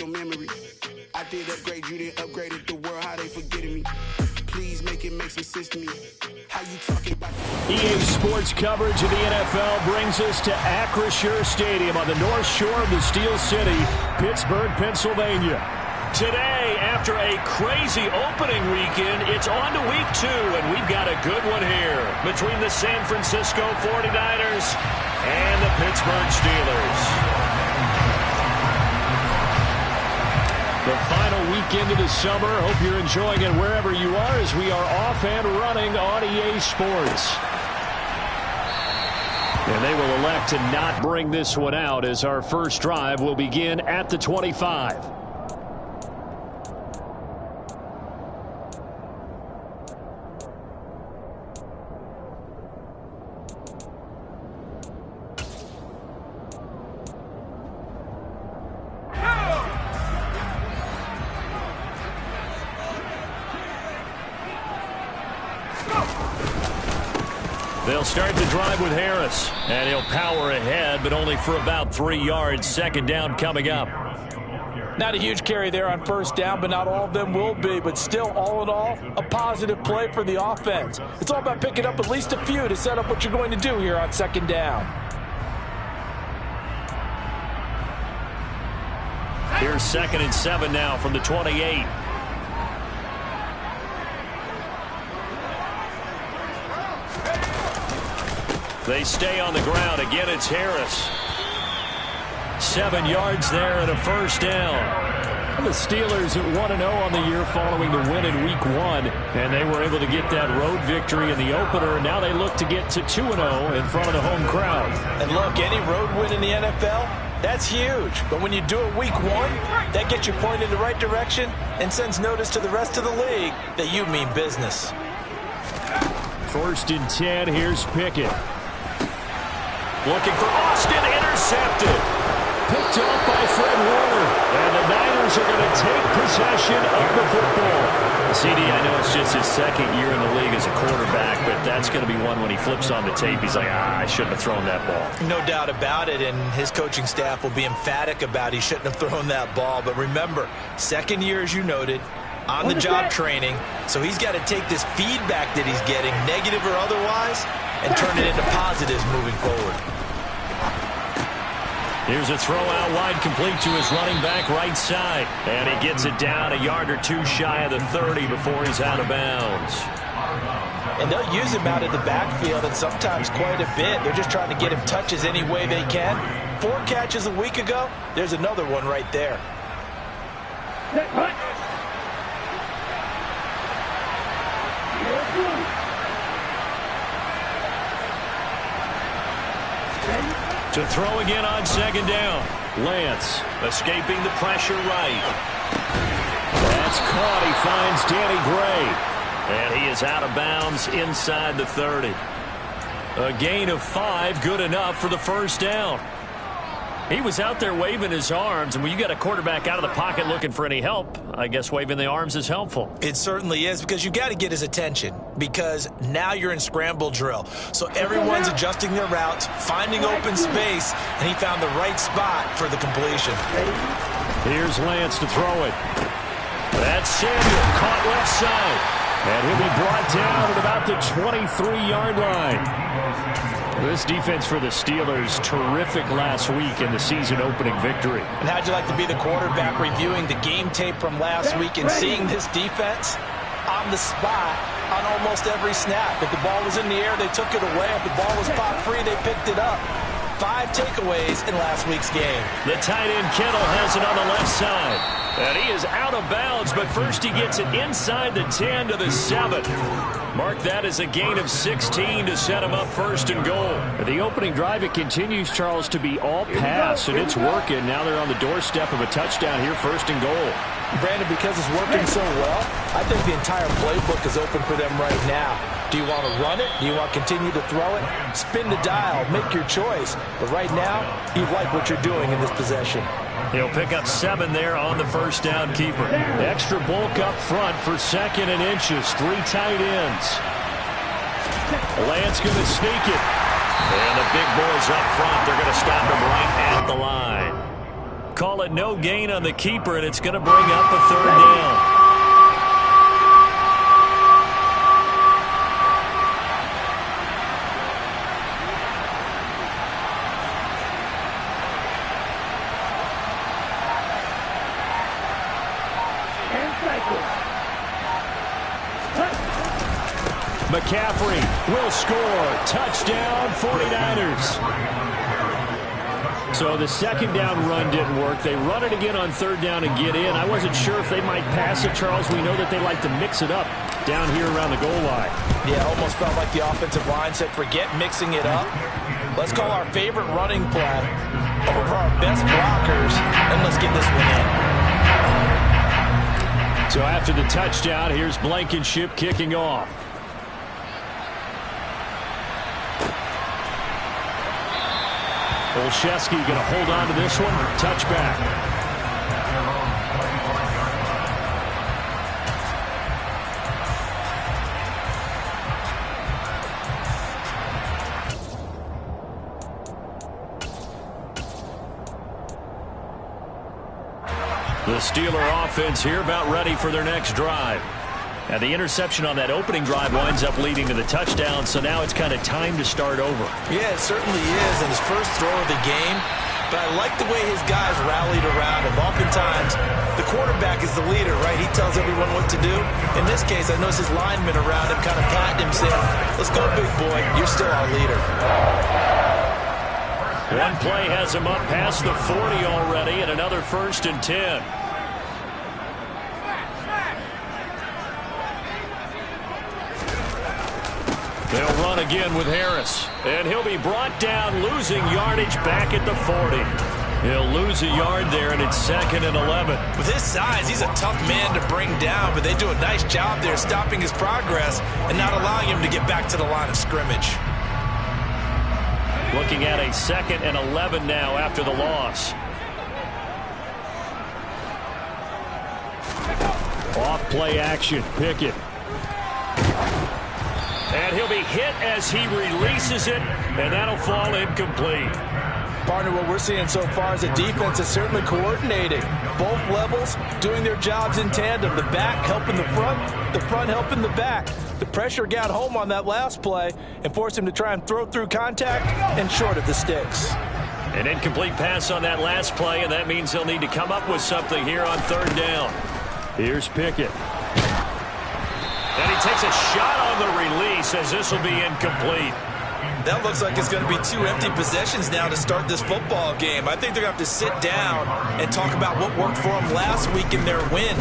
your memory. I did upgrade you, then upgraded the world. How they forgetting me? Please make it make some sense to me. How you talking about? EA Sports coverage of the NFL brings us to Acrisure Stadium on the north shore of the Steel City, Pittsburgh, Pennsylvania. Today, after a crazy opening weekend, it's on to week 2, and we've got a good one here between the San Francisco 49ers and the Pittsburgh Steelers. The final weekend of the summer. Hope you're enjoying it wherever you are as we are off and running on EA Sports. And they will elect to not bring this one out as our first drive will begin at the 25. They'll start the drive with Harris, and he'll power ahead, but only for about 3 yards. Second down coming up. Not a huge carry there on first down, but not all of them will be. But still, all in all, a positive play for the offense. It's all about picking up at least a few to set up what you're going to do here on second down. Here's 2nd and 7 now from the 28. They stay on the ground. Again, it's Harris. 7 yards there and a first down. The Steelers at 1-0 on the year following the win in Week 1. And they were able to get that road victory in the opener. And now they look to get to 2-0 in front of the home crowd. And look, any road win in the NFL, that's huge. But when you do it Week 1, that gets you pointed in the right direction and sends notice to the rest of the league that you mean business. 1st and 10. Here's Pickett. Looking for Austin, intercepted. Picked up by Fred Warner. And the Niners are going to take possession of the football. CD, I know it's just his 2nd year in the league as a quarterback, but that's going to be one when he flips on the tape. He's like, I shouldn't have thrown that ball. No doubt about it, and his coaching staff will be emphatic about he shouldn't have thrown that ball. But remember, 2nd year, as you noted, on-the-job training, so he's got to take this feedback that he's getting, negative or otherwise, and turn it into positives moving forward. Here's a throw out wide, complete to his running back right side. And he gets it down a yard or 2 shy of the 30 before he's out of bounds. And they'll use him out of the backfield, and sometimes quite a bit. They're just trying to get him touches any way they can. 4 catches a week ago, there's another one right there. To throw again on 2nd down. Lance escaping the pressure right. That's caught. He finds Danny Gray. And he is out of bounds inside the 30. A gain of 5, good enough for the first down. He was out there waving his arms, and when you got a quarterback out of the pocket looking for any help, I guess waving the arms is helpful. It certainly is, because you got to get his attention, because now you're in scramble drill. So everyone's adjusting their routes, finding open space, and he found the right spot for the completion. Here's Lance to throw it. That's Samuel, caught left side. And he'll be brought down at about the 23-yard line. This defense for the Steelers, terrific last week in the season-opening victory. And how'd you like to be the quarterback reviewing the game tape from last week and seeing this defense on the spot on almost every snap? If the ball was in the air, they took it away. If the ball was popped free, they picked it up. 5 takeaways in last week's game. The tight end Kittle has it on the left side. And he is out of bounds, but first he gets it inside the 10 to the 7. Mark that as a gain of 16 to set him up 1st and goal. The opening drive, it continues, Charles, to be all pass, and it's working. Now they're on the doorstep of a touchdown here, 1st and goal. Brandon, because it's working so well, I think the entire playbook is open for them right now. Do you want to run it? Do you want to continue to throw it? Spin the dial. Make your choice. But right now, you like what you're doing in this possession. He'll pick up 7 there on the first down keeper. Extra bulk up front for 2nd and inches. 3 tight ends. Lance going to sneak it. And the big boys up front, they're going to stop him right at the line. call it no gain on the keeper, and it's going to bring up a third down. McCaffrey will score. Touchdown, 49ers. So the second down run didn't work. They run it again on third down and get in. I wasn't sure if they might pass it, Charles. We know that they like to mix it up down here around the goal line. Yeah, almost felt like the offensive line said, forget mixing it up. Let's call our favorite running play over our best blockers, and let's get this one in. So after the touchdown, here's Blankenship kicking off. Olszewski going to hold on to this one. Touchback. The Steeler offense here about ready for their next drive. Now the interception on that opening drive winds up leading to the touchdown, so now it's kind of time to start over. Yeah, it certainly is, and his first throw of the game. But I like the way his guys rallied around him. Oftentimes, the quarterback is the leader, right? He tells everyone what to do. In this case, I noticed his linemen around him kind of patting him, saying, let's go, big boy. You're still our leader. One play has him up past the 40 already, and another 1st and 10. They'll run again with Harris, and he'll be brought down, losing yardage back at the 40. He'll lose a yard there, and it's 2nd and 11. With his size, he's a tough man to bring down, but they do a nice job there stopping his progress and not allowing him to get back to the line of scrimmage. Looking at a 2nd and 11 now after the loss. Off play action, Pickett. And he'll be hit as he releases it, and that'll fall incomplete. Partner, what we're seeing so far is the defense is certainly coordinating. Both levels doing their jobs in tandem. The back helping the front helping the back. The pressure got home on that last play and forced him to try and throw through contact and short of the sticks. An incomplete pass on that last play, and that means he'll need to come up with something here on third down. Here's Pickett. And he takes a shot on the release as this will be incomplete. That looks like it's going to be 2 empty possessions now to start this football game. I think they're going to have to sit down and talk about what worked for them last week in their win.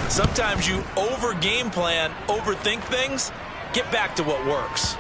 Sometimes you over-game plan, overthink things, get back to what works.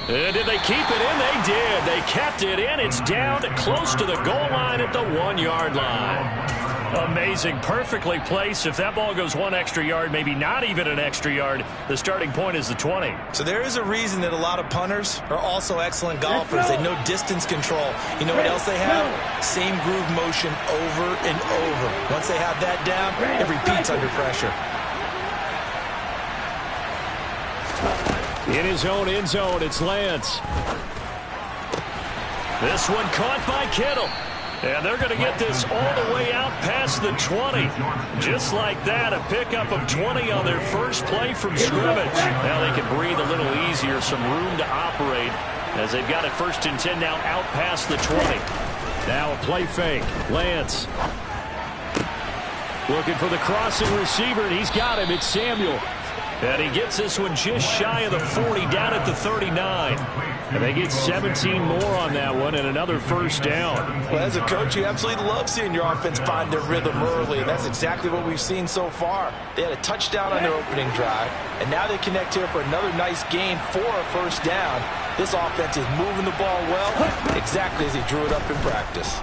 And did they keep it in? They did. They kept it in. It's down to close to the goal line at the 1-yard line. Amazing. Perfectly placed. If that ball goes 1 extra yard, maybe not even an extra yard, the starting point is the 20. So there is a reason that a lot of punters are also excellent golfers. They know distance control. You know what else they have? Same groove motion over and over. Once they have that down, it repeats under pressure. In his own end zone, it's Lance. This one caught by Kittle. And they're going to get this all the way out past the 20. Just like that, a pickup of 20 on their first play from scrimmage. Now they can breathe a little easier, some room to operate as they've got it 1st and 10 now out past the 20. Now a play fake. Lance looking for the crossing receiver, and he's got him. It's Samuel. And he gets this one just shy of the 40, down at the 39. And they get 17 more on that one and another 1st down. Well, as a coach, you absolutely love seeing your offense find their rhythm early, and that's exactly what we've seen so far. They had a touchdown on their opening drive, and now they connect here for another nice gain for a 1st down. This offense is moving the ball well, exactly as he drew it up in practice.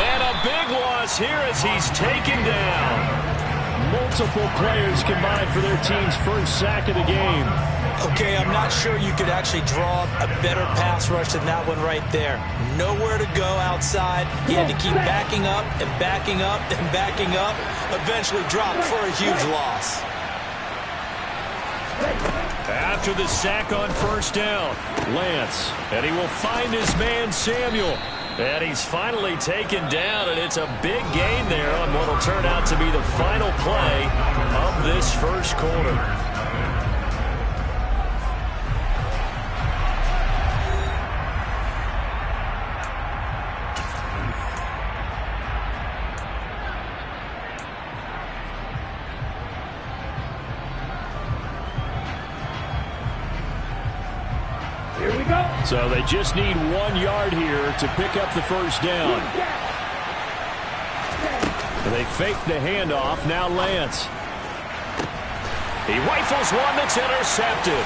And a big loss here as he's taken down. Multiple players combined for their team's first sack of the game. Okay, I'm not sure you could actually draw a better pass rush than that one right there. Nowhere to go outside. He had to keep backing up and backing up and backing up. Eventually dropped for a huge loss. After the sack on first down, Lance, and he will find his man Samuel. And he's finally taken down, and it's a big gain there on what will turn out to be the final play of this first quarter. So they just need 1 yard here to pick up the first down. They fake the handoff. Now Lance. He rifles one that's intercepted.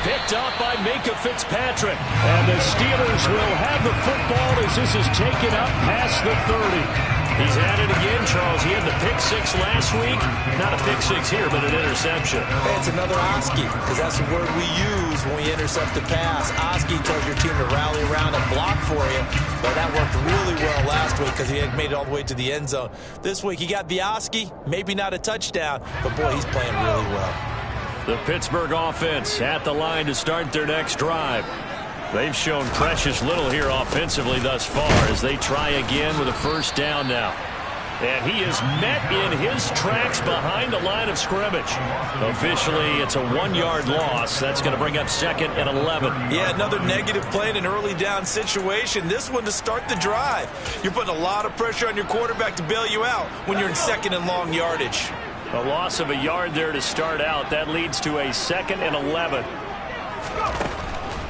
Picked up by Minka Fitzpatrick. And the Steelers will have the football as this is taken up past the 30. He's at it again, Charles. He had the pick six last week. Not a pick six here, but an interception. Hey, it's another Oski, because that's the word we use when we intercept the pass. Oski tells your team to rally around and block for you. But that worked really well last week because he had made it all the way to the end zone. This week, he got the Oski, maybe not a touchdown, but boy, he's playing really well. The Pittsburgh offense at the line to start their next drive. They've shown precious little here offensively thus far as they try again with a first down now. And he is met in his tracks behind the line of scrimmage. Officially, it's a 1 yard loss. That's going to bring up 2nd and 11. Yeah, another negative play in an early down situation. This one to start the drive. You're putting a lot of pressure on your quarterback to bail you out when you're in 2nd and long yardage. A loss of a yard there to start out. That leads to a 2nd and 11.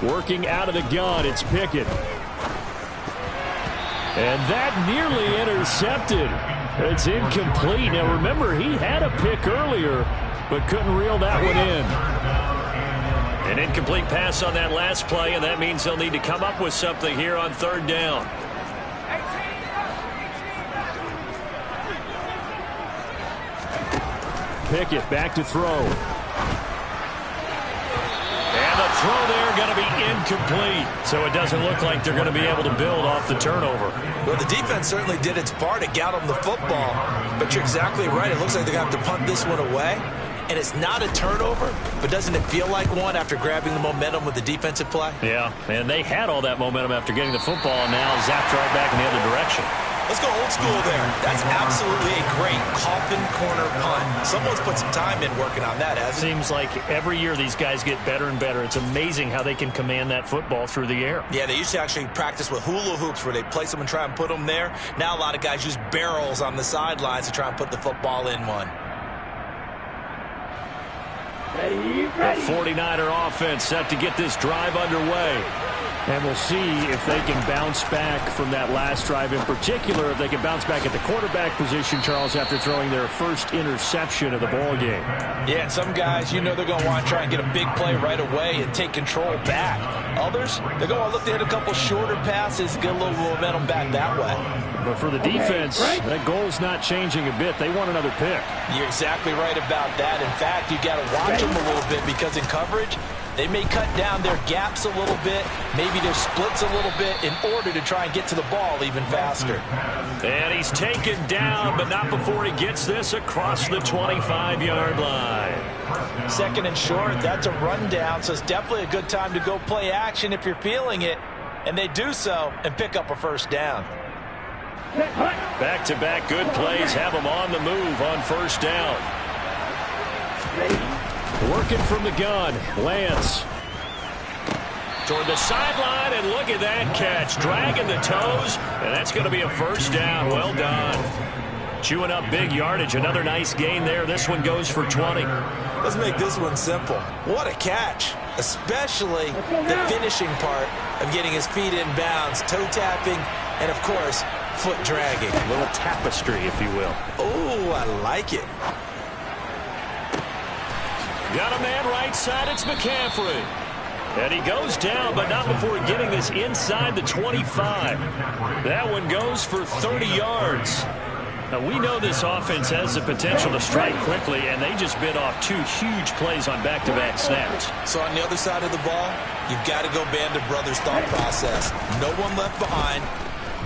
Working out of the gun, it's Pickett. And that nearly intercepted. It's incomplete. Now, remember, he had a pick earlier, but couldn't reel that one in. An incomplete pass on that last play, and that means they'll need to come up with something here on 3rd down. Pickett back to throw. Throw there going to be incomplete. So it doesn't look like they're going to be able to build off the turnover. Well, the defense certainly did its part to get them the football. But you're exactly right. It looks like they're going to have to punt this one away. And it's not a turnover, but doesn't it feel like one after grabbing the momentum with the defensive play? Yeah, and they had all that momentum after getting the football, and now zapped right back in the other direction. Let's go old school there. That's absolutely a great coffin corner punt. Someone's put some time in working on that, hasn't it? Seems like every year these guys get better and better. It's amazing how they can command that football through the air. Yeah, they used to actually practice with hula hoops where they place them and try and put them there. Now a lot of guys use barrels on the sidelines to try and put the football in one. The 49er offense set to get this drive underway. And we'll see if they can bounce back from that last drive, in particular, if they can bounce back at the quarterback position, Charles, after throwing their first interception of the ball game. Yeah, and some guys, you know they're going to want to try and get a big play right away and take control back. Others, they're going to look to hit a couple shorter passes, get a little momentum back that way. But for the defense, that goal's not changing a bit. They want another pick. You're exactly right about that. In fact, you got to watch them a little bit because in coverage, they may cut down their gaps a little bit, maybe their splits a little bit in order to try and get to the ball even faster. And he's taken down, but not before he gets this across the 25-yard line. 2nd and short, that's a rundown, so it's definitely a good time to go play action if you're feeling it. And they do so and pick up a first down. Back-to-back good plays have them on the move on first down. Working from the gun, Lance. Toward the sideline, and look at that catch. Dragging the toes, and that's going to be a first down. Well done. Chewing up big yardage. Another nice gain there. This one goes for 20. Let's make this one simple. What a catch, especially the finishing part of getting his feet in bounds, toe tapping, and, of course, foot dragging. A little tapestry, if you will. Oh, I like it. Got a man right side. It's McCaffrey. And he goes down, but not before getting this inside the 25. That one goes for 30 yards. Now, we know this offense has the potential to strike quickly, and they just bit off 2 huge plays on back-to-back snaps. So on the other side of the ball, you've got to go Band of Brothers thought process. No one left behind.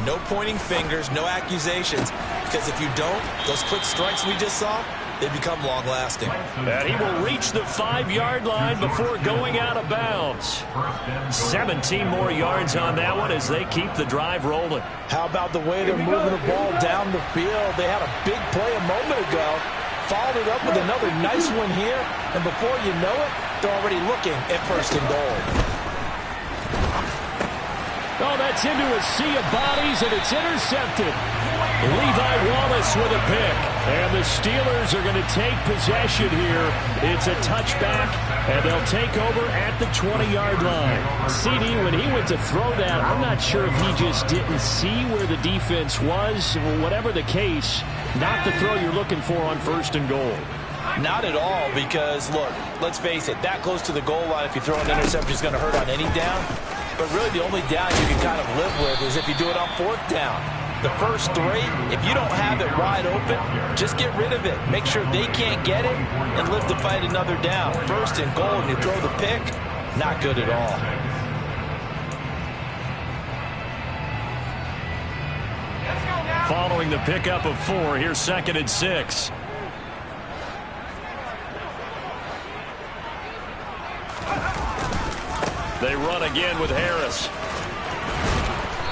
No pointing fingers, no accusations. Because if you don't, those quick strikes we just saw, they become long-lasting. And he will reach the 5-yard line before going out of bounds. 17 more yards on that one as they keep the drive rolling. How about the way they're moving the ball down the field? They had a big play a moment ago, followed it up with another nice one here, and before you know it, they're already looking at first and goal. Oh, that's into a sea of bodies, and it's intercepted. Levi Wallace with a pick. And the Steelers are going to take possession here. It's a touchback, and they'll take over at the 20-yard line. CD, when he went to throw that, I'm not sure if he just didn't see where the defense was. Whatever the case, not the throw you're looking for on first and goal. Not at all, because, look, let's face it, that close to the goal line, if you throw an interception, is going to hurt on any down. But really the only down you can kind of live with is if you do it on fourth down. The first three, if you don't have it wide open, just get rid of it. Make sure they can't get it and live to fight another down. First and goal, and you throw the pick, not good at all. Following the pickup of 4, here's 2nd and 6. They run again with Harris.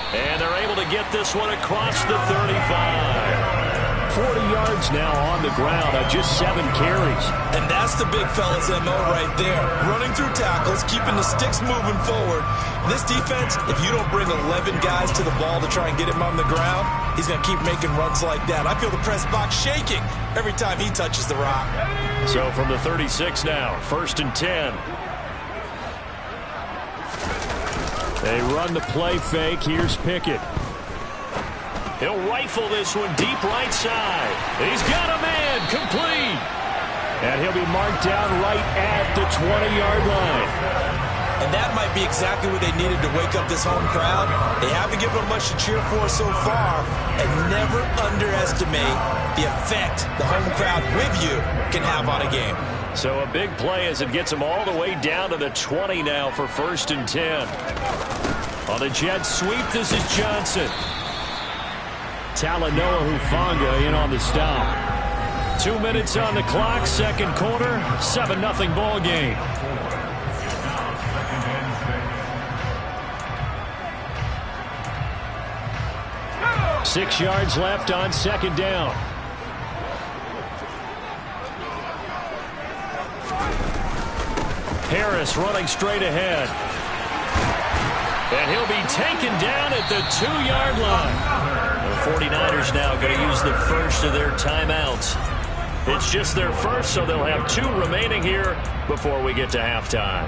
And they're able to get this one across the 35. 40 yards now on the ground on just 7 carries. And that's the big fella's MO right there. Running through tackles, keeping the sticks moving forward. This defense, if you don't bring 11 guys to the ball to try and get him on the ground, he's going to keep making runs like that. I feel the press box shaking every time he touches the rock. So from the 36 now, 1st and 10. They run the play fake. Here's Pickett. He'll rifle this one deep right side. He's got a man. Complete. And he'll be marked down right at the 20-yard line. And that might be exactly what they needed to wake up this home crowd. They haven't given them much to cheer for so far. And never underestimate the effect the home crowd with you can have on a game. So a big play as it gets them all the way down to the 20 now for 1st and 10. On the jet sweep, this is Johnson. Talanoa Hufanga in on the stop. 2 minutes on the clock, 2nd quarter, 7-0 ball game. Six yards left on 2nd down. Harris running straight ahead. And he'll be taken down at the 2-yard line. The 49ers now going to use the first of their timeouts. It's just their first, so they'll have 2 remaining here before we get to halftime.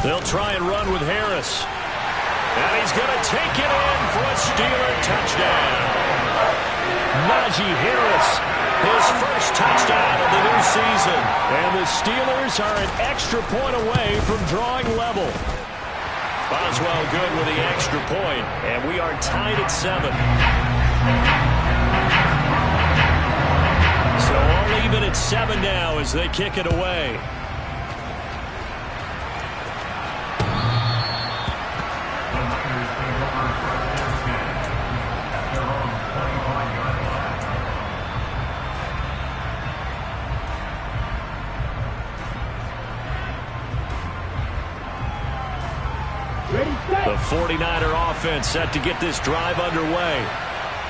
They'll try and run with Harris. And he's going to take it in for a Steeler touchdown. Najee Harris, his first touchdown of the new season. And the Steelers are an extra point away from drawing level. Boswell good with the extra point. And we are tied at 7. So all even at 7 now as they kick it away. The 49er offense set to get this drive underway.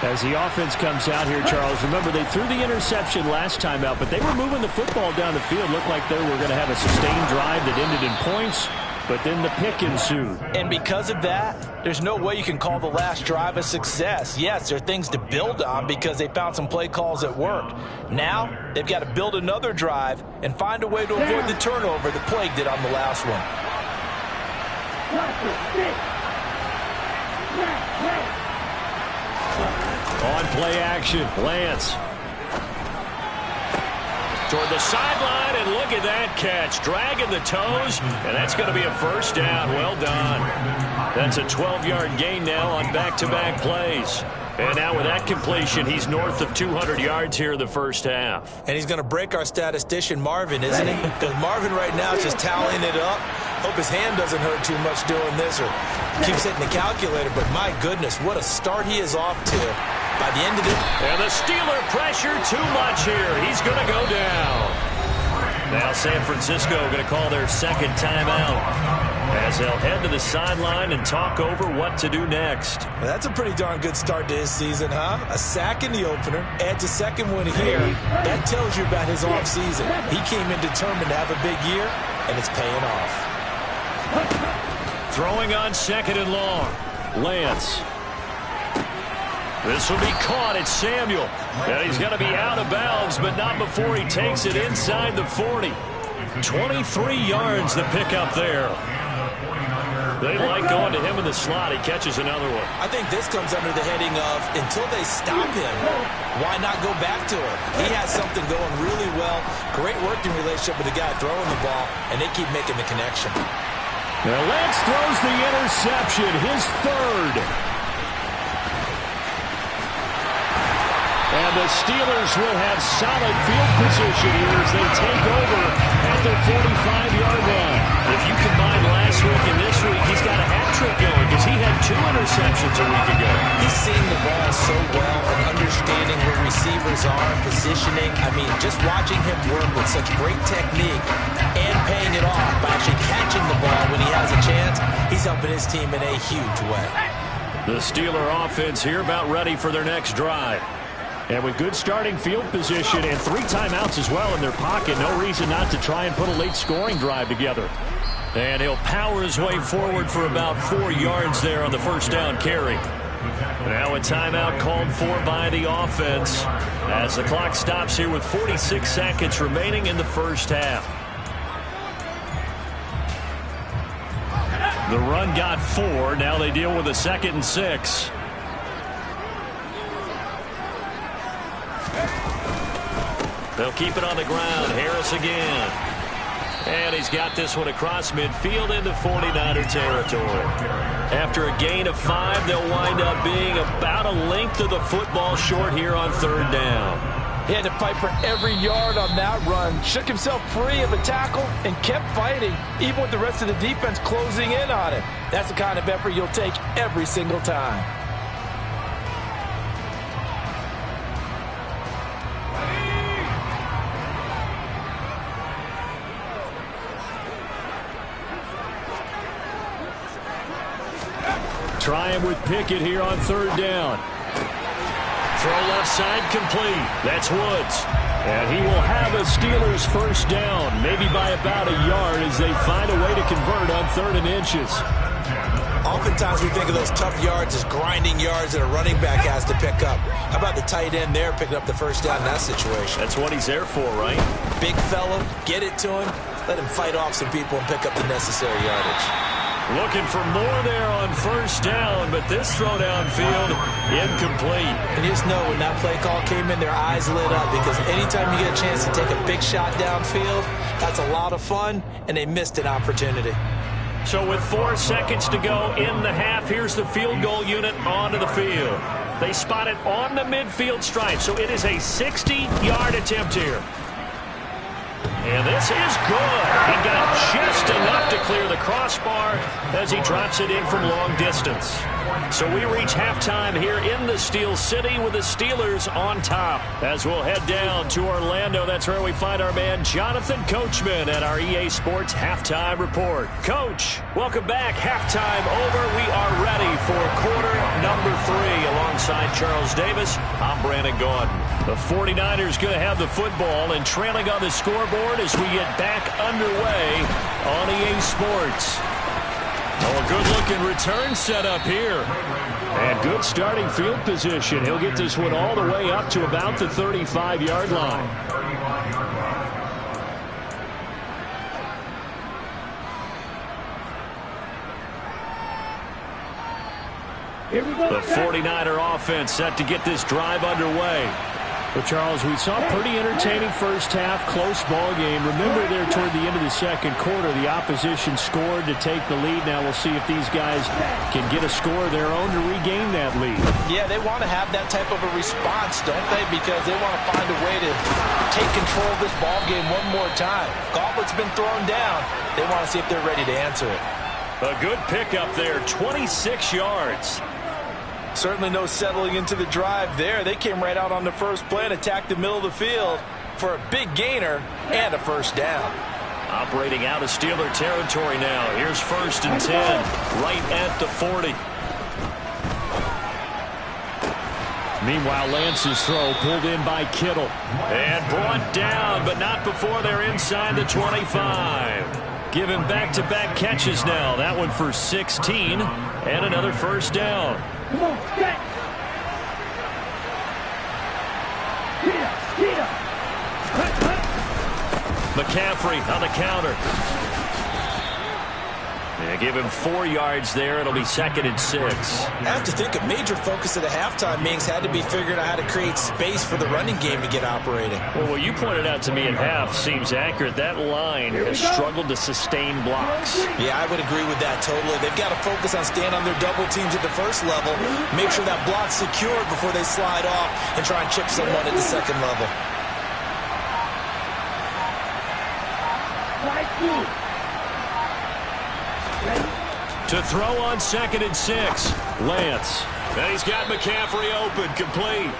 As the offense comes out here, Charles, remember they threw the interception last time out, but they were moving the football down the field. Looked like they were going to have a sustained drive that ended in points, but then the pick ensued. And because of that, there's no way you can call the last drive a success. Yes, there are things to build on because they found some play calls that worked. Now, they've got to build another drive and find a way to avoid the turnover that plagued it on the last one. On play action, Lance. toward the sideline, and look at that catch. Dragging the toes, and that's going to be a first down. Well done. That's a 12-yard gain now on back-to-back plays. And now with that completion, he's north of 200 yards here in the first half. And he's going to break our statistician Marvin, isn't he? Because Marvin right now is just tallying it up. Hope his hand doesn't hurt too much doing this or keeps hitting the calculator. But my goodness, what a start he is off to by the end of it. And the Steeler pressure too much here. He's going to go down. Now San Francisco going to call their second timeout as they'll head to the sideline and talk over what to do next. Well, that's a pretty darn good start to his season, huh? A sack in the opener, adds a second one here. That tells you about his offseason. He came in determined to have a big year, and it's paying off. Throwing on second and long. Lance. This will be caught. It's Samuel. And he's going to be out of bounds, but not before he takes it inside the 40. 23 yards the pickup there. They like going to him in the slot. He catches another one. I think this comes under the heading of until they stop him, why not go back to it? He has something going really well. Great working relationship with the guy throwing the ball, and they keep making the connection. Now Lance throws the interception, his third. And the Steelers will have solid field position here as they take over at their 45-yard line. If you combine last week and this week, he's got a hat trick going because he had 2 interceptions a week ago. He's seeing the ball so well and understanding where receivers are, positioning. I mean, just watching him work with such great technique and paying it off by actually catching the ball when he has a chance, he's helping his team in a huge way. The Steeler offense here about ready for their next drive. And with good starting field position and 3 timeouts as well in their pocket, no reason not to try and put a late scoring drive together. And he'll power his way forward for about 4 yards there on the first down carry. Now a timeout called for by the offense as the clock stops here with 46 seconds remaining in the first half. The run got 4. Now they deal with a 2nd and 6. They'll keep it on the ground. Harris again. And he's got this one across midfield into 49er territory. After a gain of 5, they'll wind up being about a length of the football short here on 3rd down. He had to fight for every yard on that run. Shook himself free of a tackle and kept fighting, even with the rest of the defense closing in on him. That's the kind of effort you'll take every single time. Trying with Pickett here on 3rd down. Throw left side complete. That's Woods. And he will have a Steelers first down, maybe by about a yard as they find a way to convert on 3rd and inches. Oftentimes we think of those tough yards as grinding yards that a running back has to pick up. How about the tight end there picking up the first down in that situation? That's what he's there for, right? Big fellow, get it to him, let him fight off some people and pick up the necessary yardage. Looking for more there on first down, but this throw downfield, incomplete. And you just know when that play call came in, their eyes lit up because anytime you get a chance to take a big shot downfield, that's a lot of fun, and they missed an opportunity. So with 4 seconds to go in the half, here's the field goal unit onto the field. They spot it on the midfield stripe, so it is a 60-yard attempt here. And this is good. He got just enough to clear the crossbar as he drops it in from long distance. So we reach halftime here in the Steel City with the Steelers on top. As we'll head down to Orlando, that's where we find our man Jonathan Coachman at our EA Sports Halftime Report. Coach, welcome back. Halftime over. We are ready for quarter number 3 alongside Charles Davis. I'm Brandon Gordon. The 49ers going to have the football and trailing on the scoreboard as we get back underway on EA Sports. Oh, a good-looking return set up here. And good starting field position. He'll get this one all the way up to about the 35-yard line. The 49er offense set to get this drive underway. Well, Charles, we saw a pretty entertaining first half, close ball game. Remember there toward the end of the second quarter, the opposition scored to take the lead. Now we'll see if these guys can get a score of their own to regain that lead. Yeah, they want to have that type of a response, don't they? Because they want to find a way to take control of this ball game one more time. Gauntlet's been thrown down. They want to see if they're ready to answer it. A good pickup there, 26 yards. Certainly no settling into the drive there. They came right out on the first play and attacked the middle of the field for a big gainer and a first down. Operating out of Steeler territory now. Here's 1st and 10, right at the 40. Meanwhile, Lance's throw pulled in by Kittle. And brought down, but not before they're inside the 25. Given back-to-back catches now. That one for 16 and another first down. Come on, get! Get up! McCaffrey on the counter. Yeah, give him 4 yards there. It'll be 2nd and 6. I have to think a major focus at the halftime means had to be figuring out how to create space for the running game to get operating. Well, what you pointed out to me at half seems accurate. That line has struggled to sustain blocks. Yeah, I would agree with that totally. They've got to focus on staying on their double teams at the first level, make sure that block's secured before they slide off and try and chip someone at the second level. To throw on 2nd and 6. Lance. And he's got McCaffrey open, complete.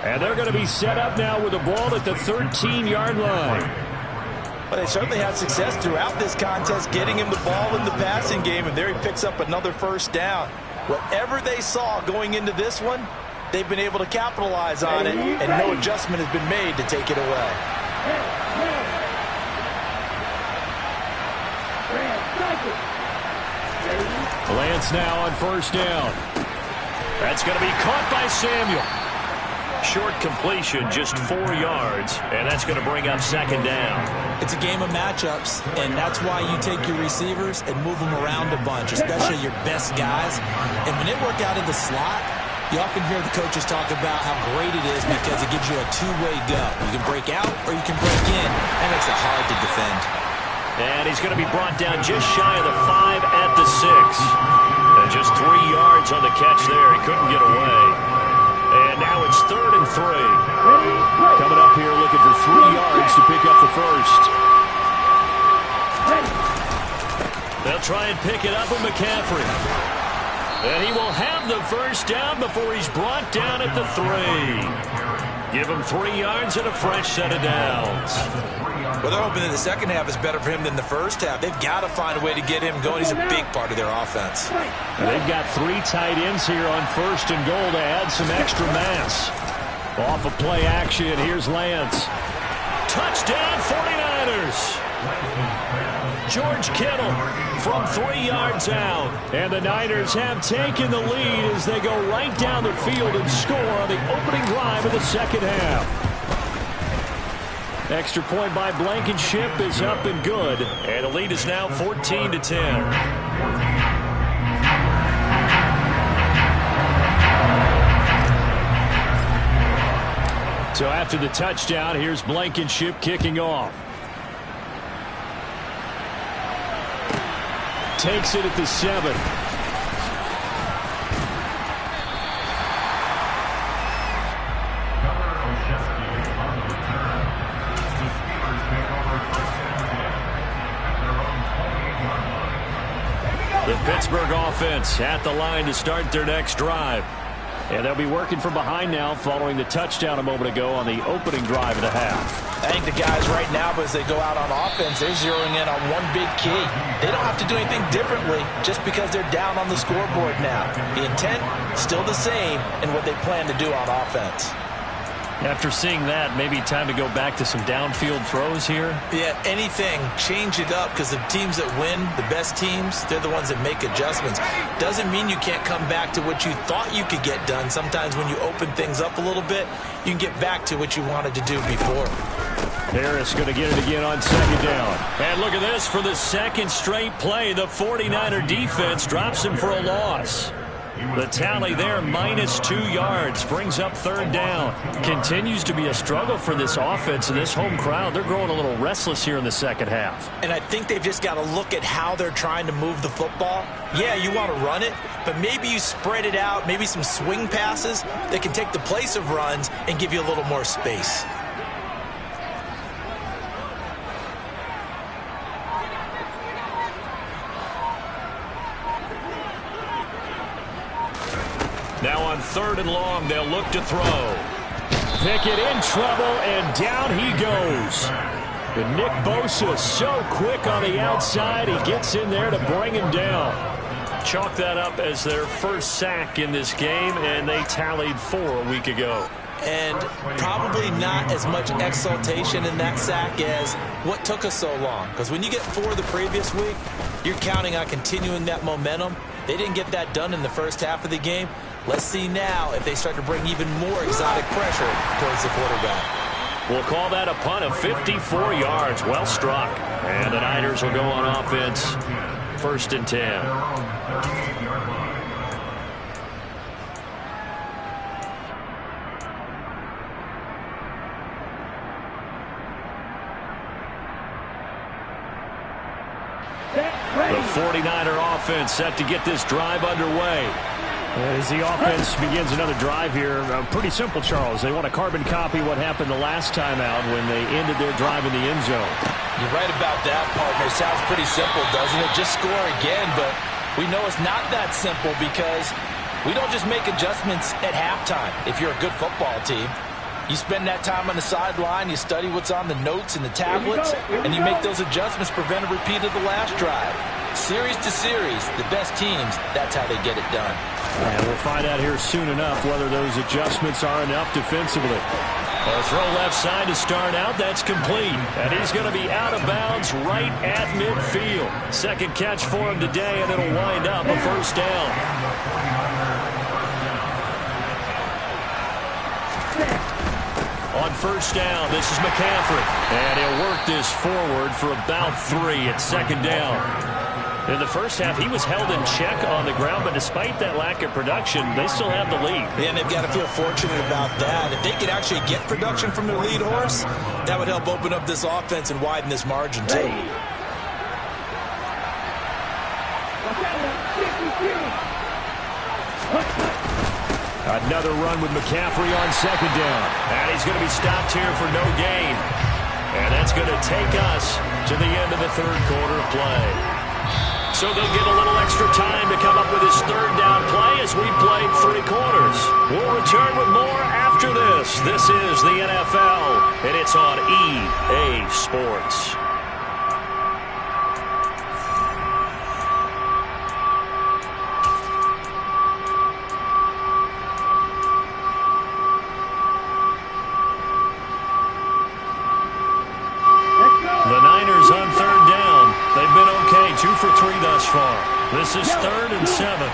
And they're going to be set up now with the ball at the 13-yard line. Well, they certainly had success throughout this contest getting him the ball in the passing game, and there he picks up another first down. Whatever they saw going into this one, they've been able to capitalize on it, and no adjustment has been made to take it away. Lance now on 1st down. That's going to be caught by Samuel. Short completion, just 4 yards, and that's going to bring up 2nd down. It's a game of matchups, and that's why you take your receivers and move them around a bunch, especially your best guys. And when they work out in the slot, you often hear the coaches talk about how great it is because it gives you a two-way go. You can break out or you can break in. That makes it hard to defend. And he's going to be brought down just shy of the 5 at the 6. And just 3 yards on the catch there. He couldn't get away. And now it's 3rd and 3. Coming up here looking for 3 yards to pick up the first. They'll try and pick it up with McCaffrey. And he will have the first down before he's brought down at the 3. Give him 3 yards and a fresh set of downs. Well, they're hoping that the second half is better for him than the first half. They've got to find a way to get him going. He's a big part of their offense. And they've got 3 tight ends here on 1st and goal to add some extra mass. Off of play action, here's Lance. Touchdown 49ers! George Kittle from 3 yards out. And the Niners have taken the lead as they go right down the field and score on the opening drive of the second half. Extra point by Blankenship is up and good. And the lead is now 14-10. So after the touchdown, here's Blankenship kicking off. Takes it at the 7. The Pittsburgh offense at the line to start their next drive. And they'll be working from behind now following the touchdown a moment ago on the opening drive of the half. I think the guys right now, as they go out on offense, they're zeroing in on one big key. They don't have to do anything differently just because they're down on the scoreboard now. The intent, still the same in what they plan to do on offense. After seeing that, maybe time to go back to some downfield throws here. Yeah, anything. Change it up because the teams that win, the best teams, they're the ones that make adjustments. Doesn't mean you can't come back to what you thought you could get done. Sometimes when you open things up a little bit, you can get back to what you wanted to do before. Harris going to get it again on 2nd down. And look at this for the 2nd straight play. The 49er defense drops him for a loss. The tally there, -2 yards, brings up 3rd down. Continues to be a struggle for this offense and this home crowd. They're growing a little restless here in the second half. And I think they've just got to look at how they're trying to move the football. Yeah, you want to run it, but maybe you spread it out, maybe some swing passes that can take the place of runs and give you a little more space. Now on 3rd and long, they'll look to throw. Pickett in trouble, and down he goes. And Nick Bosa so quick on the outside, he gets in there to bring him down. Chalk that up as their first sack in this game, and they tallied 4 a week ago. And probably not as much exultation in that sack as what took us so long. Because when you get 4 the previous week, you're counting on continuing that momentum. They didn't get that done in the first half of the game. Let's see now if they start to bring even more exotic pressure towards the quarterback. We'll call that a punt of 54 yards. Well struck. And the Niners will go on offense. 1st and 10. The 49er offense set to get this drive underway. As the offense begins another drive here, pretty simple, Charles. They want to carbon copy what happened the last time out when they ended their drive in the end zone. You're right about that, partner. Sounds pretty simple, doesn't it? Just score again, but we know it's not that simple because we don't just make adjustments at halftime if you're a good football team. You spend that time on the sideline, you study what's on the notes and the tablets, and you make those adjustments, prevent a repeat of the last drive. Series to series, the best teams, that's how they get it done. And we'll find out here soon enough whether those adjustments are enough defensively. A throw left side to start out. That's complete. And he's going to be out of bounds right at midfield. 2nd catch for him today, and it'll wind up a 1st down. On 1st down, this is McCaffrey. And he'll work this forward for about 3 at 2nd down. In the first half, he was held in check on the ground, but despite that lack of production, they still have the lead. And they've got to feel fortunate about that. If they could actually get production from their lead horse, that would help open up this offense and widen this margin, too. Another run with McCaffrey on 2nd down. And he's going to be stopped here for no gain. And that's going to take us to the end of the 3rd quarter of play. So they'll get a little extra time to come up with his 3rd down play as we played 3 quarters. We'll return with more after this. This is the NFL, and it's on EA Sports. The Niners on 3rd down. They've been okay, 2 for 3 thus far. This is 3rd and 7.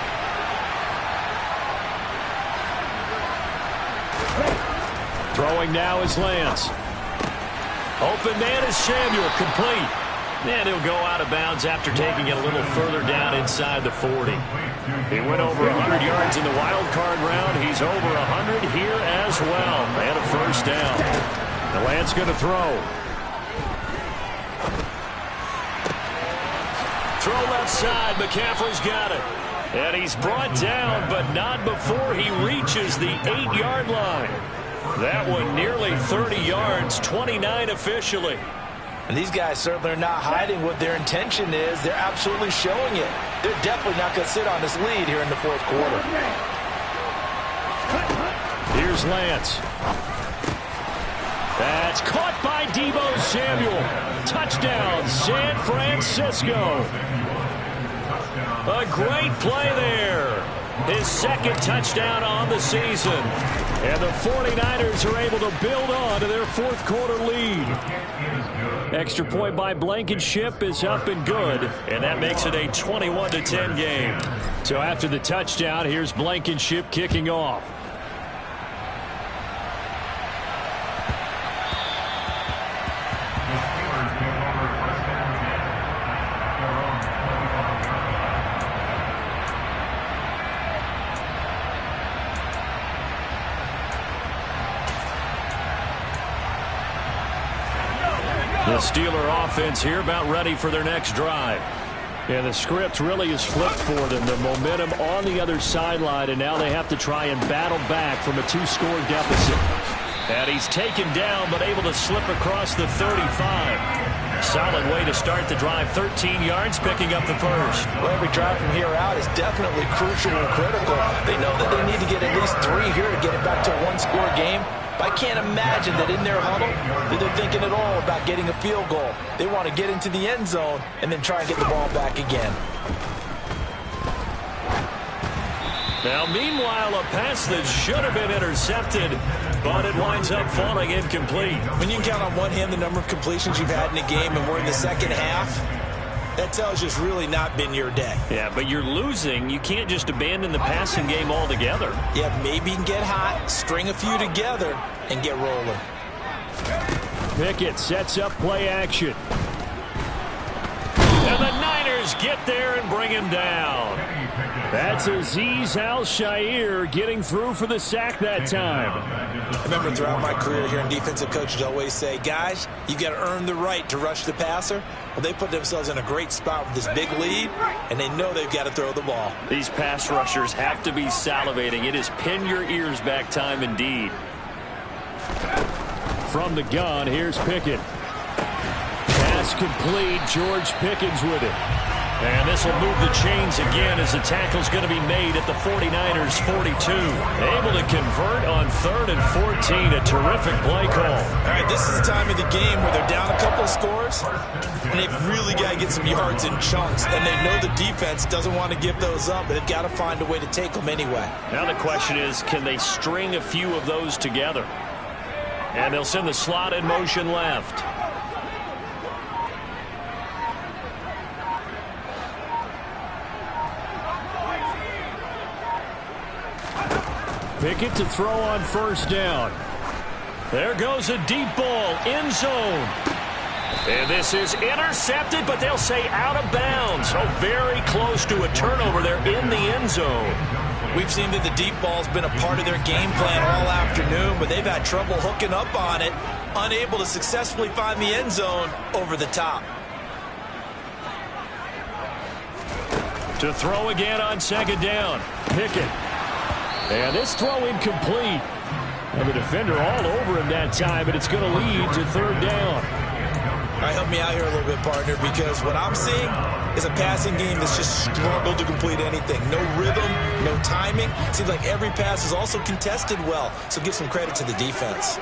Throwing now is Lance. Open man is Samuel, complete. And he'll go out of bounds after taking it a little further down inside the 40. He went over 100 yards in the wild card round. He's over 100 here as well. And a 1st down. The Lance going to throw. Throw left side. McCaffrey's got it. And he's brought down, but not before he reaches the 8-yard line. That one nearly 30 yards, 29 officially. And these guys certainly are not hiding what their intention is. They're absolutely showing it. They're definitely not going to sit on this lead here in the 4th quarter. Here's Lance. That's caught by Deebo Samuel. Touchdown, San Francisco. A great play there. His 2nd touchdown on the season. And the 49ers are able to build on to their 4th quarter lead. Extra point by Blankenship is up and good. And that makes it a 21-10 game. So after the touchdown, here's Blankenship kicking off. Steeler offense here about ready for their next drive. Yeah, the script really is flipped for them. The momentum on the other sideline, and now they have to try and battle back from a 2-score deficit. And he's taken down, but able to slip across the 35. Solid way to start the drive. 13 yards, picking up the first. Well, every drive from here out is definitely crucial and critical. They know that they need to get at least 3 here to get it back to a 1-score game. But I can't imagine that in their huddle that they're thinking at all about getting a field goal. They want to get into the end zone and then try and get the ball back again. Now, meanwhile, a pass that should have been intercepted, but it winds up falling incomplete. When you can count on one hand the number of completions you've had in a game and we're in the second half, that tells you it's really not been your day. Yeah, but you're losing. You can't just abandon the passing game altogether. Yeah, maybe you can get hot, string a few together, and get rolling. Pickett sets up play action. And the Niners get there and bring him down. That's Azeez Al-Shaair getting through for the sack that time. I remember throughout my career hearing defensive coaches always say, guys, you got to earn the right to rush the passer. Well, they put themselves in a great spot with this big lead, and they know they've got to throw the ball. These pass rushers have to be salivating. It is pin your ears back time indeed. From the gun, here's Pickett. Pass complete. George Pickens with it. And this will move the chains again as the tackle's going to be made at the 49ers 42. Able to convert on 3rd and 14. A terrific play call. All right, this is the time of the game where they're down a couple of scores, and they've really got to get some yards in chunks. And they know the defense doesn't want to give those up, but they've got to find a way to take them anyway. Now the question is, can they string a few of those together? And they'll send the slot in motion left. Pickett to throw on 1st down. There goes a deep ball, end zone. And this is intercepted, but they'll say out of bounds. Oh, very close to a turnover there in the end zone. We've seen that the deep ball's been a part of their game plan all afternoon, but they've had trouble hooking up on it, unable to successfully find the end zone over the top. To throw again on 2nd down. Pickett. And this throw incomplete. And the defender all over him that time, but it's going to lead to 3rd down. All right, help me out here a little bit, partner, because what I'm seeing is a passing game that's just struggled to complete anything. No rhythm, no timing. Seems like every pass is also contested well, so give some credit to the defense.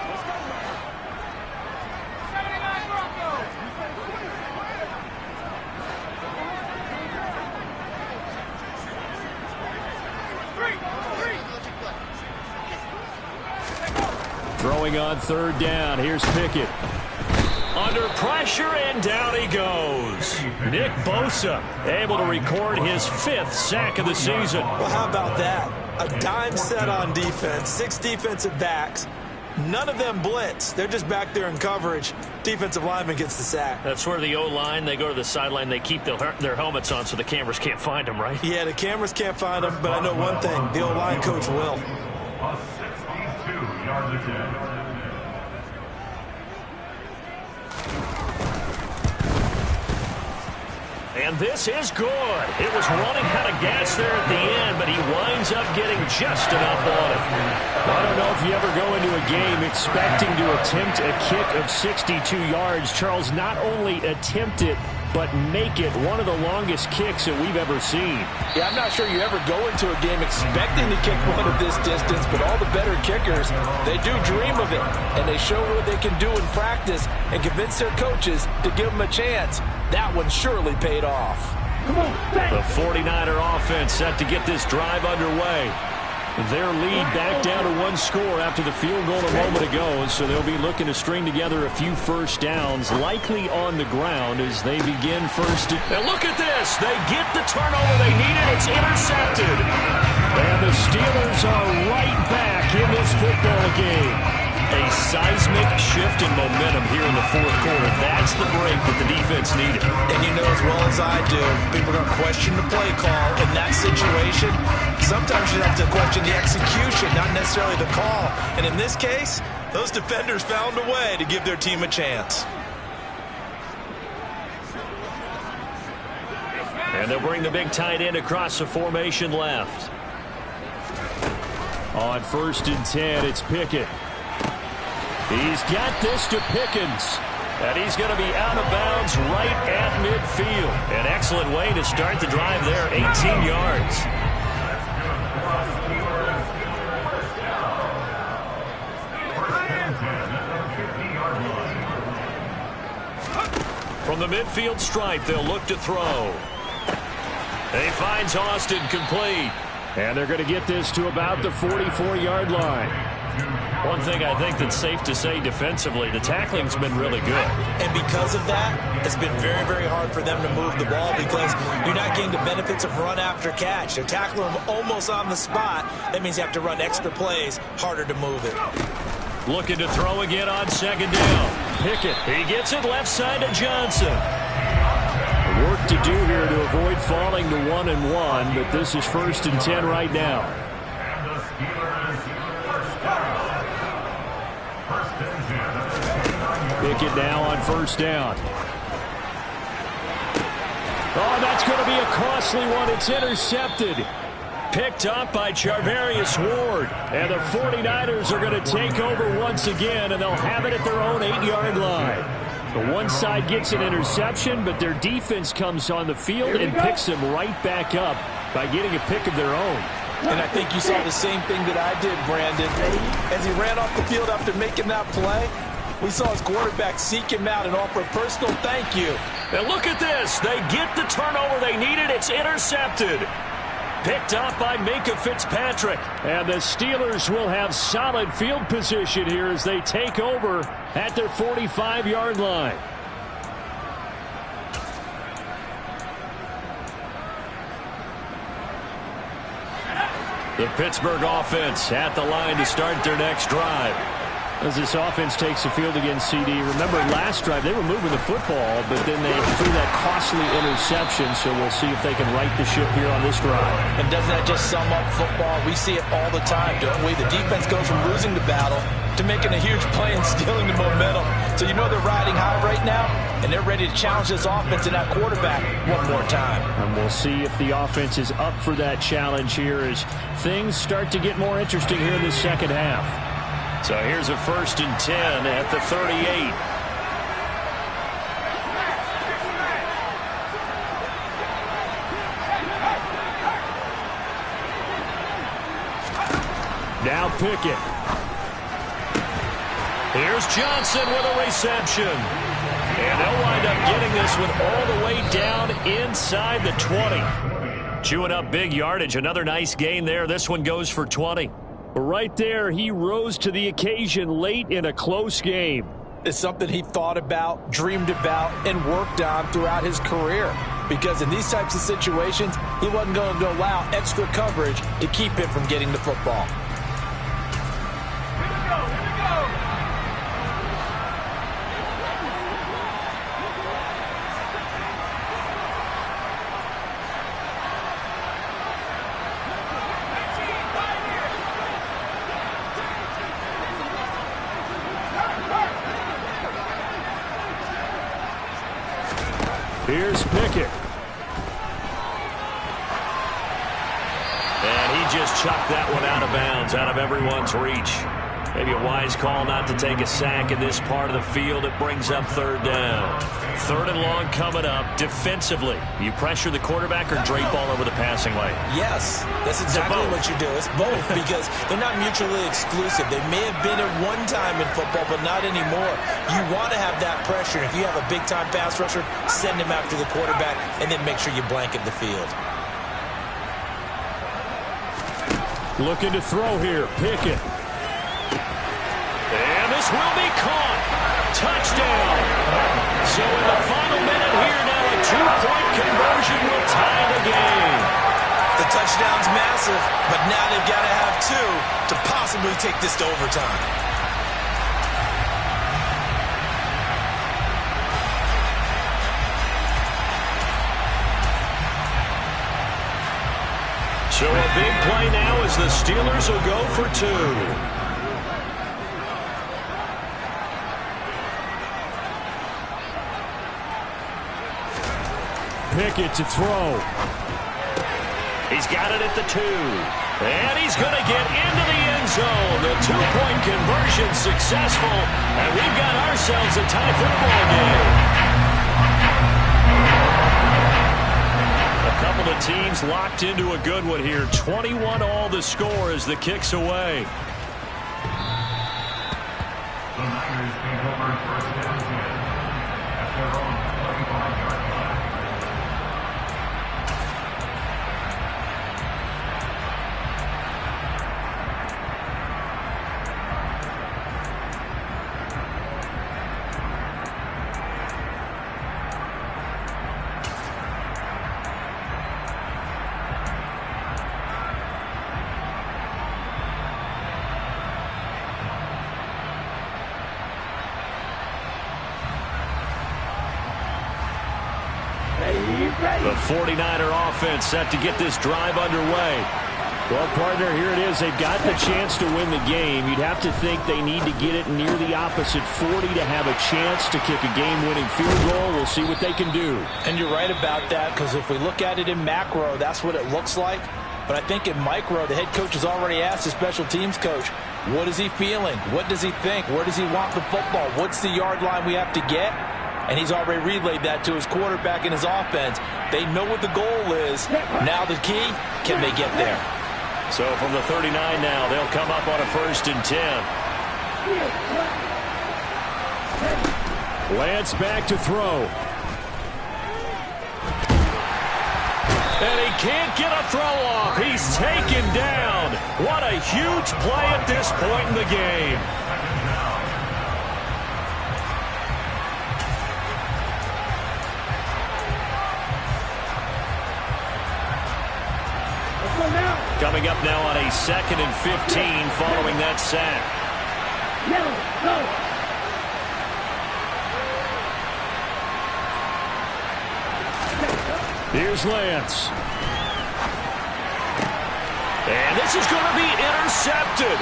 Throwing on 3rd down. Here's Pickett. Under pressure, and down he goes. Nick Bosa able to record his 5th sack of the season. Well, how about that? A dime set on defense, 6 defensive backs. None of them blitz. They're just back there in coverage. Defensive lineman gets the sack. That's where the O-line, they go to the sideline, they keep their helmets on so the cameras can't find them, right? Yeah, the cameras can't find them, but I know one thing. The O-line coach will. And this is good. It was running out of gas there at the end, but he winds up getting just enough on it. I don't know if you ever go into a game expecting to attempt a kick of 62 yards. Charles, not only attempt it, but make it one of the longest kicks that we've ever seen. Yeah, I'm not sure you ever go into a game expecting to kick one of this distance, but all the better kickers, they do dream of it, and they show what they can do in practice and convince their coaches to give them a chance. That one surely paid off. The 49er offense set to get this drive underway. Their lead back down to 1 score after the field goal a moment ago, so they'll be looking to string together a few first downs, likely on the ground as they begin first. And look at this. They get the turnover they needed. It's intercepted. And the Steelers are right back in this football game. A seismic shift in momentum here in the 4th quarter. That's the break that the defense needed. And you know as well as I do, people are going to question the play call in that situation. Sometimes you have to question the execution, not necessarily the call. And in this case, those defenders found a way to give their team a chance. And they'll bring the big tight end across the formation left. On 1st and 10, it's Pickett. He's got this to Pickens. And he's going to be out of bounds right at midfield. An excellent way to start the drive there, 18 yards. From the midfield stripe, they'll look to throw. He finds Austin complete. And they're going to get this to about the 44-yard line. One thing I think that's safe to say defensively, the tackling's been really good. And because of that, it's been very, very hard for them to move the ball because you're not getting the benefits of run after catch. They're tackling them almost on the spot. That means you have to run extra plays, harder to move it. Looking to throw again on 2nd down. Pickett, he gets it left side to Johnson. Work to do here to avoid falling to 1-1, but this is 1st and 10 right now. Pickett now on 1st down. Oh, that's going to be a costly one. It's intercepted. Picked up by Charvarius Ward. And the 49ers are going to take over once again, and they'll have it at their own 8-yard line. The one side gets an interception, but their defense comes on the field and picks them right back up by getting a pick of their own. And I think you saw the same thing that I did, Brandon. As he ran off the field after making that play, we saw his quarterback seek him out and offer a personal thank you. And look at this. They get the turnover they needed. It's intercepted. Picked up by Minka Fitzpatrick. And the Steelers will have solid field position here as they take over at their 45-yard line. The Pittsburgh offense at the line to start their next drive. As this offense takes the field against CD. Remember, last drive, they were moving the football, but then they threw that costly interception, so we'll see if they can right the ship here on this drive. And doesn't that just sum up football? We see it all the time, don't we? The defense goes from losing the battle to making a huge play and stealing the momentum. So you know they're riding high right now, and they're ready to challenge this offense and that quarterback one more time. And we'll see if the offense is up for that challenge here as things start to get more interesting here in the second half. So here's a 1st and 10 at the 38. Now Pickett. Here's Johnson with a reception. And they'll wind up getting this one all the way down inside the 20. Chewing up big yardage. Another nice gain there. This one goes for 20. Right there, he rose to the occasion late in a close game. It's something he thought about, dreamed about, and worked on throughout his career. Because in these types of situations, he wasn't going to allow extra coverage to keep him from getting the football. Here's Pickett. And he just chucked that one out of bounds, out of everyone's reach. Maybe a wise call not to take a sack in this part of the field. It brings up 3rd down. 3rd and long coming up. Defensively, you pressure the quarterback or drape all over the passing lane? Yes, that's exactly what you do. It's both because they're not mutually exclusive. They may have been at one time in football, but not anymore. You want to have that pressure. If you have a big-time pass rusher, send him after the quarterback, and then make sure you blanket the field. Looking to throw here, Pickett. And this will be caught. Touchdown. So in the final minute here now, a 2-point conversion will tie the game. The touchdown's massive, but now they've got to have 2 to possibly take this to overtime. So a big play now as the Steelers will go for 2. Pickett to throw. He's got it at the 2. And he's going to get into the end zone. The two-point conversion successful. And we've got ourselves a tie football game. A couple of teams locked into a good one here. 21-all the score as the kick's away. The 49er offense set to get this drive underway. Well, partner, here it is. They've got the chance to win the game. You'd have to think they need to get it near the opposite 40 to have a chance to kick a game-winning field goal. We'll see what they can do. And you're right about that, because if we look at it in macro, that's what it looks like. But I think in micro, the head coach has already asked the special teams coach, what is he feeling? What does he think? Where does he want the football? What's the yard line we have to get? And he's already relayed that to his quarterback and his offense. They know what the goal is. Now the key, can they get there? So from the 39 now, they'll come up on a 1st and 10. Lance back to throw. And he can't get a throw off. He's taken down. What a huge play at this point in the game. Coming up now on a 2nd and 15 following that sack. Here's Lance. And this is going to be intercepted.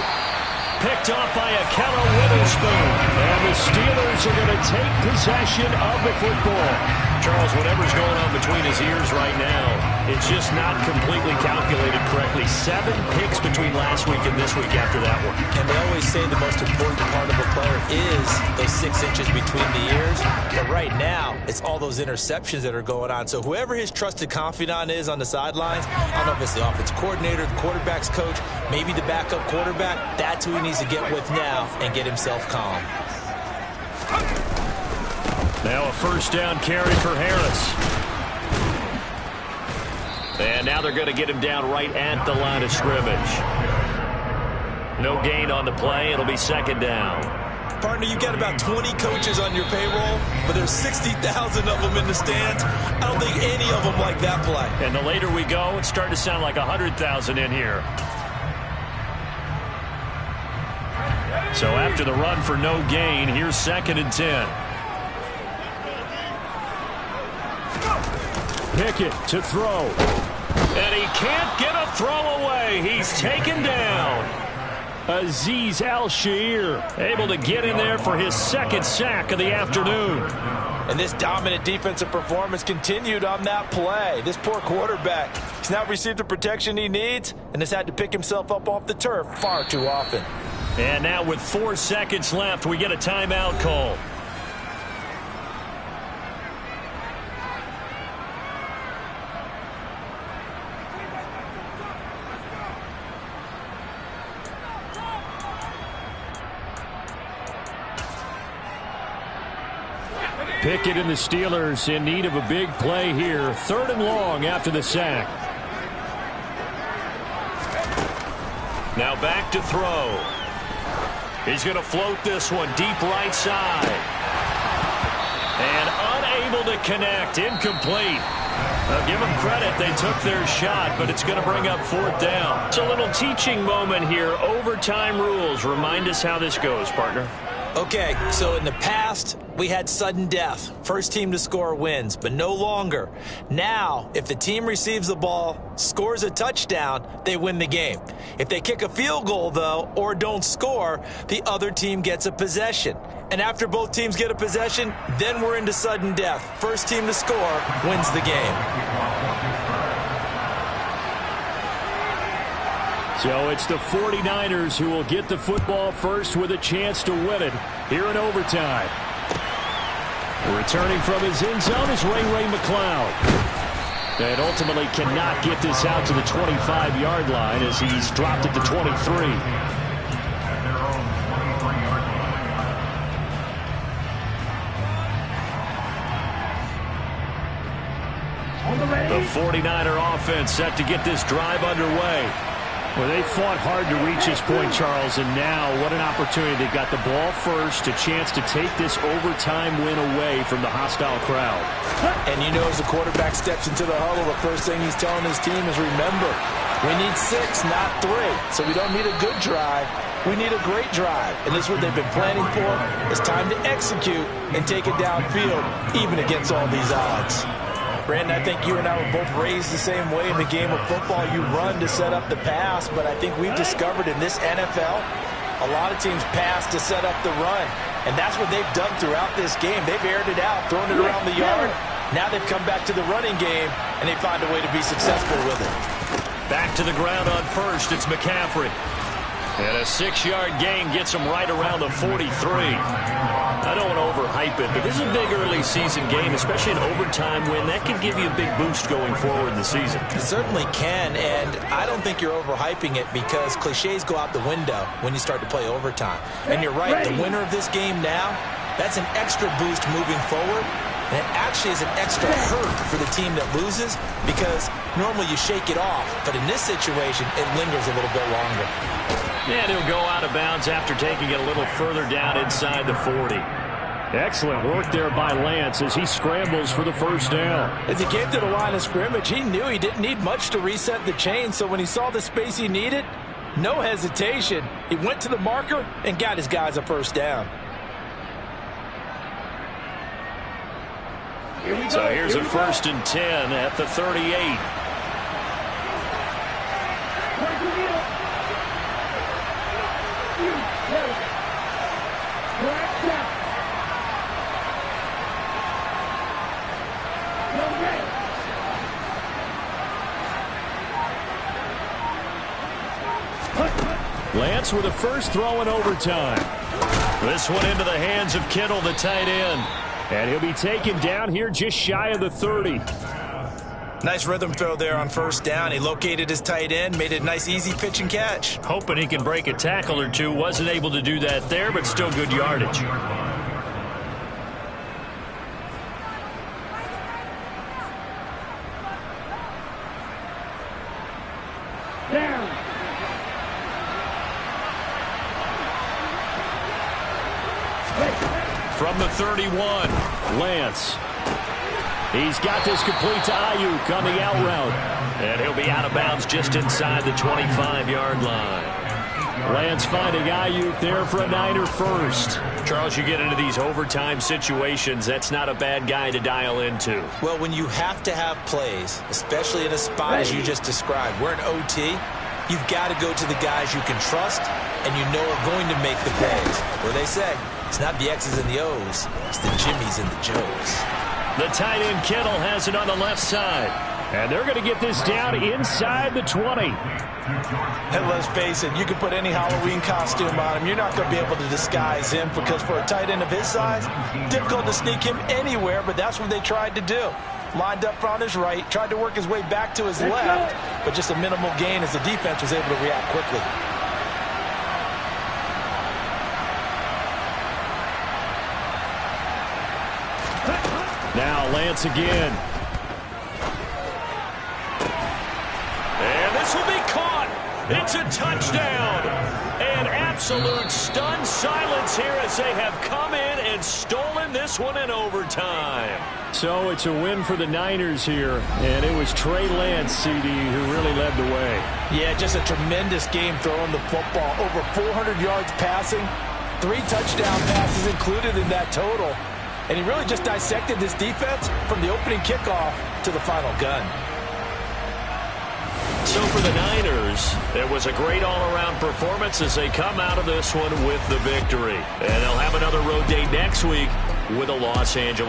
Picked off by a Kello Witherspoon. And the Steelers are going to take possession of the football. Charles, whatever's going on between his ears right now, it's just not completely calculated correctly. 7 picks between last week and this week after that one. And they always say the most important part of a player is those 6 inches between the ears. But right now, it's all those interceptions that are going on. So whoever his trusted confidant is on the sidelines, I don't know if it's the offense coordinator, the quarterback's coach, maybe the backup quarterback, that's who he needs to get with now and get himself calm. Now a 1st down carry for Harris. And now they're going to get him down right at the line of scrimmage. No gain on the play. It'll be 2nd down. Partner, you got about 20 coaches on your payroll, but there's 60,000 of them in the stands. I don't think any of them like that play. And the later we go, it's starting to sound like 100,000 in here. So after the run for no gain, here's 2nd and 10. Pickett to throw. And he can't get a throw away. He's taken down. Azeez Al-Shaair able to get in there for his 2nd sack of the afternoon. And this dominant defensive performance continued on that play. This poor quarterback, he's not received the protection he needs and has had to pick himself up off the turf far too often. And now with 4 seconds left, we get a timeout call. Pickett and the Steelers in need of a big play here. 3rd and long after the sack. Now back to throw. He's going to float this one deep right side. And unable to connect. Incomplete. Now give them credit. They took their shot, but it's going to bring up 4th down. It's a little teaching moment here. Overtime rules. Remind us how this goes, partner. Okay, so in the past, we had sudden death. First team to score wins, but no longer. Now, if the team receives the ball, scores a touchdown, they win the game. If they kick a field goal, though, or don't score, the other team gets a possession. And after both teams get a possession, then we're into sudden death. First team to score wins the game. So it's the 49ers who will get the football first with a chance to win it here in overtime. Returning from his end zone is Ray McCloud. And ultimately cannot get this out to the 25-yard line as he's dropped it to 23. The 49er offense set to get this drive underway. Well, they fought hard to reach this point, Charles, and now what an opportunity. They've got the ball first, a chance to take this overtime win away from the hostile crowd. And you know, as the quarterback steps into the huddle, the first thing he's telling his team is, remember, we need 6, not 3. So we don't need a good drive. We need a great drive. And this is what they've been planning for. It's time to execute and take it downfield, even against all these odds. Brandon, I think you and I were both raised the same way in the game of football. You run to set up the pass, but I think we've discovered in this NFL, a lot of teams pass to set up the run. And that's what they've done throughout this game. They've aired it out, thrown it around the yard. Now they've come back to the running game, and they find a way to be successful with it. Back to the ground on first, it's McCaffrey. And a 6-yard gain gets him right around the 43. I don't want to overhype it, but this is a big early season game, especially an overtime win. That can give you a big boost going forward in the season. It certainly can, and I don't think you're overhyping it because cliches go out the window when you start to play overtime. And you're right, the winner of this game now, that's an extra boost moving forward. And it actually is an extra hurt for the team that loses because normally you shake it off. But in this situation, it lingers a little bit longer. And he'll go out of bounds after taking it a little further down inside the 40. Excellent work there by Lance as he scrambles for the first down. As he came to the line of scrimmage, he knew he didn't need much to reset the chain. So when he saw the space he needed, no hesitation. He went to the marker and got his guys a first down. So here's a 1st and 10 at the 38. Lance with a first throw in overtime. This one into the hands of Kittle, the tight end. And he'll be taken down here just shy of the 30. Nice rhythm throw there on first down. He located his tight end, made it a nice, easy pitch and catch. Hoping he can break a tackle or two. Wasn't able to do that there, but still good yardage. From the 31, Lance. He's got this complete to Ayuk on the out route. And he'll be out of bounds just inside the 25-yard line. Lance finding Ayuk there for a Niner first. Charles, you get into these overtime situations, that's not a bad guy to dial into. Well, when you have to have plays, especially in a spot as you just described, we're in OT, you've got to go to the guys you can trust and you know are going to make the plays. Where they say, it's not the X's and the O's, it's the Jimmys and the Joes. The tight end Kittle has it on the left side. And they're going to get this down inside the 20. And let's face it, you can put any Halloween costume on him. You're not going to be able to disguise him because for a tight end of his size, difficult to sneak him anywhere, but that's what they tried to do. Lined up on his right, tried to work his way back to his left, but just a minimal gain as the defense was able to react quickly. Now Lance again. And this will be caught. It's a touchdown. An absolute stunned silence here as they have come in and stolen this one in overtime. So it's a win for the Niners here, and it was Trey Lance, CD, who really led the way. Yeah, just a tremendous game throwing the football. Over 400 yards passing, 3 touchdown passes included in that total. And he really just dissected this defense from the opening kickoff to the final gun. So for the Niners, it was a great all-around performance as they come out of this one with the victory. And they'll have another road day next week with the Los Angeles